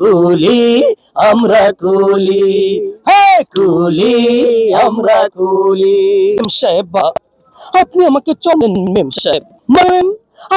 কুলি আমরা কুলি, হ্যাঁ কুলি আমরা কুলি। মেম সাহেব, আপনি আমাকে চলেন মেম সাহেব। মেম,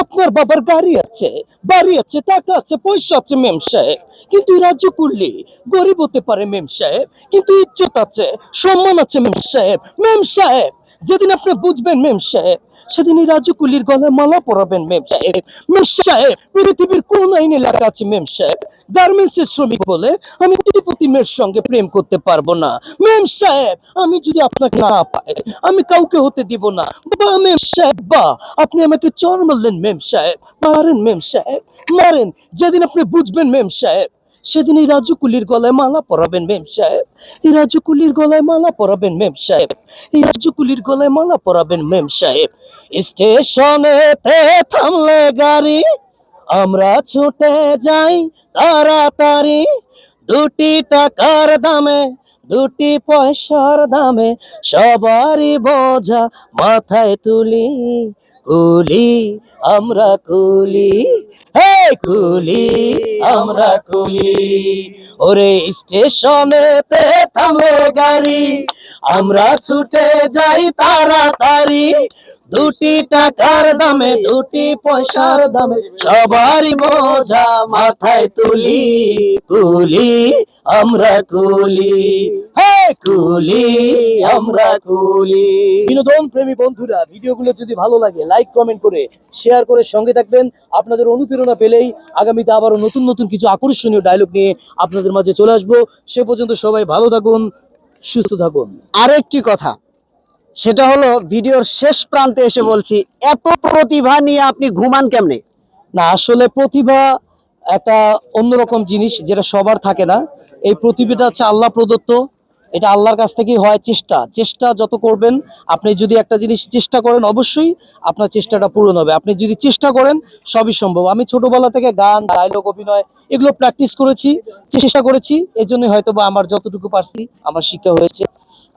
আপনার বাবার গাড়ি আছে, বাড়ি আছে, টাকা আছে, পয়সা আছে মেম সাহেব, কিন্তু এই রাজ্য করলে গরিব হতে পারে মেম সাহেব, কিন্তু ইজ্জত আছে, সম্মান আছে মেম সাহেব। মেম সাহেব, যেদিন আপনি বুঝবেন মেম সাহেব, সেদিন এই রাজকুলির গলায় মালা পরাবেন মেম সাহেব। মেম সাহেব, পৃথিবীর কোন আইনে লেখা আছে মেম সাহেব গার্মেন্টসের শ্রমিক বলে আমি কোটিপতি মেয়ের সঙ্গে প্রেম করতে পারবো না? মেম সাহেব, আমি যদি আপনাকে না পাই আমি কাউকে হতে দিব না। বা মেম সাহেব, বা আপনি আমাকে চর মারলেন মেম সাহেব, মারেন মেম সাহেব, মারেন। যেদিন আপনি বুঝবেন মেম সাহেব, সেদিন এই রাজকুলির গলায় মালা পরাবেন মেম সাহেব, এই রাজকুলির গলায় মালা পরাবেন মেম সাহেব, এই রাজকুলির গলায় মালা পরাবেন মেম সাহেব। স্টেশনেতে থামলে গাড়ি, আমরা ছুটে যাই তাড়াতাড়ি, দুটি টাকার দামে, দুটি পয়সার দামে সবারই বোঝা মাথায় তুলি। কুলি আমরা কুলি, হে কুলি আমরা কুলি। ওরে স্টেশনেতে থামে গাড়ি, আমরা ছুটে যাই তাড়াতাড়ি, দুটি টাকার দামে, দুটি পয়সার দামে সবারই বোঝা মাথায় তুলি। কুলি আমরা কুলি, হে কুলি আমরা কুলি। বিনোদন প্রেমী বন্ধুরা, ভিডিওগুলো যদি ভালো লাগে লাইক কমেন্ট করে শেয়ার করে সঙ্গে থাকবেন। আপনাদের অনুপ্রেরণা পেলেই আগামীতে আবারও নতুন নতুন কিছু আকর্ষণীয় ডায়লগ নিয়ে আপনাদের মাঝে চলে আসবো। সে পর্যন্ত সবাই ভালো থাকুন, সুস্থ থাকুন। আরেকটি কথা, সেটা হলো ভিডিওর শেষ প্রান্তে এসে বলছি, এত প্রতিভা নিয়ে আপনি ঘুমান কেমনে? না, আসলে প্রতিভা একটা অন্যরকম জিনিস যেটা সবার থাকে না। এই প্রতিভাটা হচ্ছে আল্লাহ প্রদত্ত, এটা আল্লাহর কাছ থেকেই হয়। চেষ্টা চেষ্টা যত করবেন, আপনি যদি একটা জিনিস চেষ্টা করেন অবশ্যই আপনার চেষ্টাটা পূরণ হবে। আপনি যদি চেষ্টা করেন সবই সম্ভব। আমি ছোটবেলা থেকে গান, ডায়লগ, অভিনয় এগুলো প্র্যাকটিস করেছি, চেষ্টা করেছি, এই জন্যই হয়তো বা আমার যতটুকু পারছি আমার শিক্ষা হয়েছে।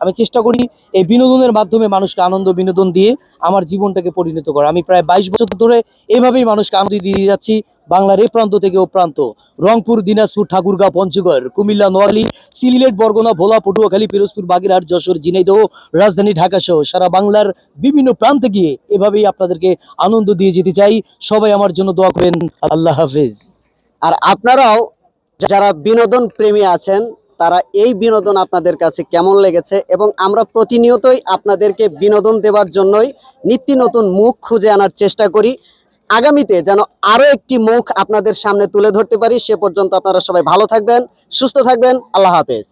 আমি চেষ্টা করি এই বিনোদনের মাধ্যমে মানুষকে আনন্দ বিনোদন দিয়ে আমার জীবনটাকে পরিণত করা। আমি প্রায় 22 বছর ধরে এভাবেই মানুষকে আনন্দ দিয়ে যাচ্ছি, বাংলার এই প্রান্ত থেকে ও প্রান্ত। রংপুর, দিনাজপুর, ঠাকুরগাঁও, পঞ্চগড়, কুমিল্লা, নোয়াখালী, সিলেট, বরগুনা, ভোলা, পটুয়াখালী, পিরোজপুর, বাগেরহাট, যশোর, ঝিনাইদহ, রাজধানী ঢাকা সহ সারা বাংলার বিভিন্ন প্রান্তে গিয়ে এভাবেই আপনাদেরকে আনন্দ দিয়ে যেতে চাই। সবাই আমার জন্য দোয়া করবেন। আল্লাহ হাফেজ। আর আপনারাও যারা বিনোদন প্রেমী আছেন, তারা এই বিনোদন আপনাদের কাছে কেমন লেগেছে, এবং আমরা প্রতিনিয়তই আপনাদেরকে বিনোদন দেওয়ার জন্যই নিত্য নতুন মুখ খুঁজে আনার চেষ্টা করি। আগামীতে যেন আরো একটি মুখ আপনাদের সামনে তুলে ধরতে পারি। সে পর্যন্ত আপনারা সবাই ভালো থাকবেন, সুস্থ থাকবেন। আল্লাহ হাফেজ।